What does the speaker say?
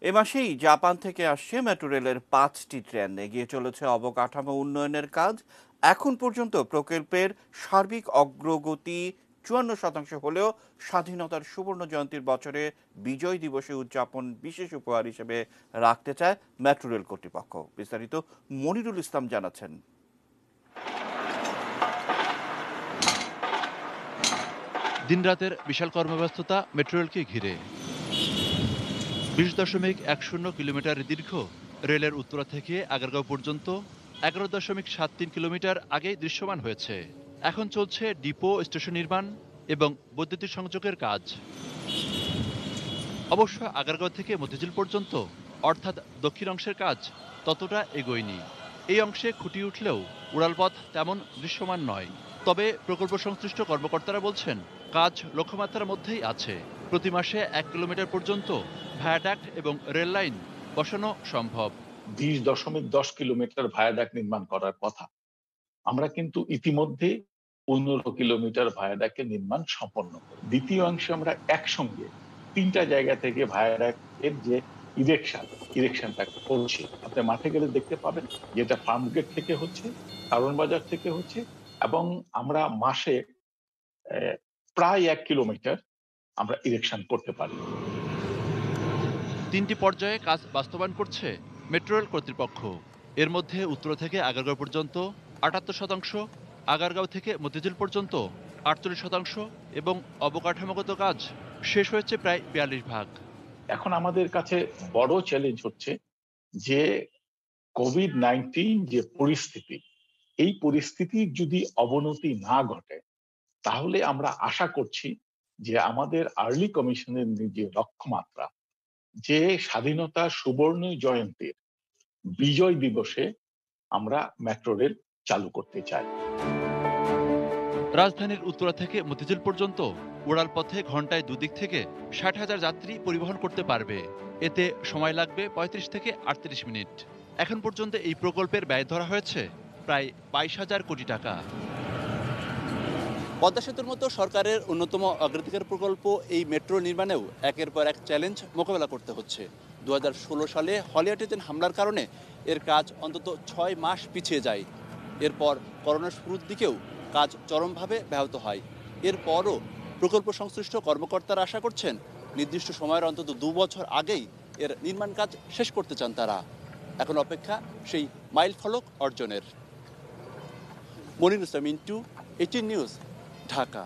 এ মাসেই জাপান থেকে আসছে মেট্রো রেলের ৫টি ট্রেন। এগিয়ে চলেছে অবকাঠামো উন্নয়নের কাজ। এখন পর্যন্ত প্রকল্পের সার্বিক অগ্রগতি ৫৪% হলেও স্বাধীনতার সুবর্ণ জয়ন্তীর বছরে বিজয় দিবসে উদযাপন বিশেষ উপহার হিসেবে রাখতে চায় মেট্রো রেল কর্তৃপক্ষ। বিস্তারিত মনিরুল ইসলাম জানাচ্ছেন। দিনরাতের বিশাল কর্মব্যস্ততা মেট্রো রেলকে ঘিরে। ২০.১০ কিলোমিটার দীর্ঘ রেলের উত্তরা থেকে আগারগাঁও পর্যন্ত ১১.৭৩ কিলোমিটার আগেই দৃশ্যমান হয়েছে। এখন চলছে ডিপো স্টেশন নির্মাণ এবং বৈদ্যুতিক সংযোগের কাজ। অবশ্য আগারগাঁও থেকে মতিঝিল পর্যন্ত অর্থাৎ দক্ষিণ অংশের কাজ ততটা এগোয়নি। এই অংশে খুঁটি উঠলেও উড়ালপথ তেমন দৃশ্যমান নয়। তবে প্রকল্প সংশ্লিষ্ট কর্মকর্তারা বলছেন কাজ লক্ষ্যমাত্রার মধ্যেই আছে। প্রতি মাসে ১ কিলোমিটার পর্যন্ত ভায়াডাক্ট এবং রেল লাইন বসানো সম্ভব। ২০.১০ কিলোমিটার ভায়াডাক্ট নির্মাণ করার কথা। আমরা কিন্তু ইতিমধ্যে ১৫ কিলোমিটার ভায়াডাক্টের নির্মাণ সম্পন্ন করি। দ্বিতীয় অংশে আমরা একসঙ্গে ৩টা জায়গা থেকে ভায়াডাক্টের যে ইরেকশনটা করছি। আপনি মাঠে গেলে দেখতে পাবেন যেটা ফার্মগেট থেকে হচ্ছে, কারণ বাজার থেকে হচ্ছে, এবং আমরা মাসে প্রায় ১ কিলোমিটার আমরা ইরেকশন করতে পারি। ৩টি পর্যায়ে কাজ বাস্তবায়ন করছে মেট্রো রেল কর্তৃপক্ষ। এর মধ্যে উত্তরা থেকে আগারগাঁও পর্যন্ত ৭৮%, আগারগাঁও থেকে মতিঝিল পর্যন্ত ৪৮% এবং অবকাঠামোগত কাজ শেষ হয়েছে প্রায় ৪২%। এখন আমাদের কাছে বড় চ্যালেঞ্জ হচ্ছে যে কোভিড-১৯ যে পরিস্থিতি, এই পরিস্থিতির যদি অবনতি না ঘটে, তাহলে আমরা আশা করছি যে আমাদের আর্লি কমিশনের যে লক্ষ্যমাত্রা, যে স্বাধীনতার সুবর্ণ জয়ন্তীর বিজয় দিবসে আমরা মেট্রো রেল চালু করতে চাই। রাজধানীর উত্তরা থেকে মতিঝিল পর্যন্ত উড়ালপথে ঘন্টায় দুদিক থেকে ৬০,০০০ যাত্রী পরিবহন করতে পারবে। এতে সময় লাগবে ৩৫ থেকে ৩৮ মিনিট। এখন পর্যন্ত এই প্রকল্পের ব্যয় ধরা হয়েছে প্রায় ২২,০০০ কোটি টাকা। পদ্মা সেতুর মতো সরকারের অন্যতম অগ্রাধিকার প্রকল্প এই মেট্রো নির্মাণেও একের পর এক চ্যালেঞ্জ মোকাবেলা করতে হচ্ছে। ২০১৬ সালে হলিউডের হামলার কারণে এর কাজ অন্তত ৬ মাস পিছিয়ে যায়। এরপর করোনার শুরুর দিকেও কাজ চরমভাবে ব্যাহত হয়। এরপরও প্রকল্প সংশ্লিষ্ট কর্মকর্তারা আশা করছেন নির্দিষ্ট সময়ের অন্তত ২ বছর আগেই এর নির্মাণ কাজ শেষ করতে চান তারা। এখন অপেক্ষা সেই মাইল ফলক অর্জনের। মনিরুল ইসলাম, মিন্টু, 18 নিউজ, ঢাকা।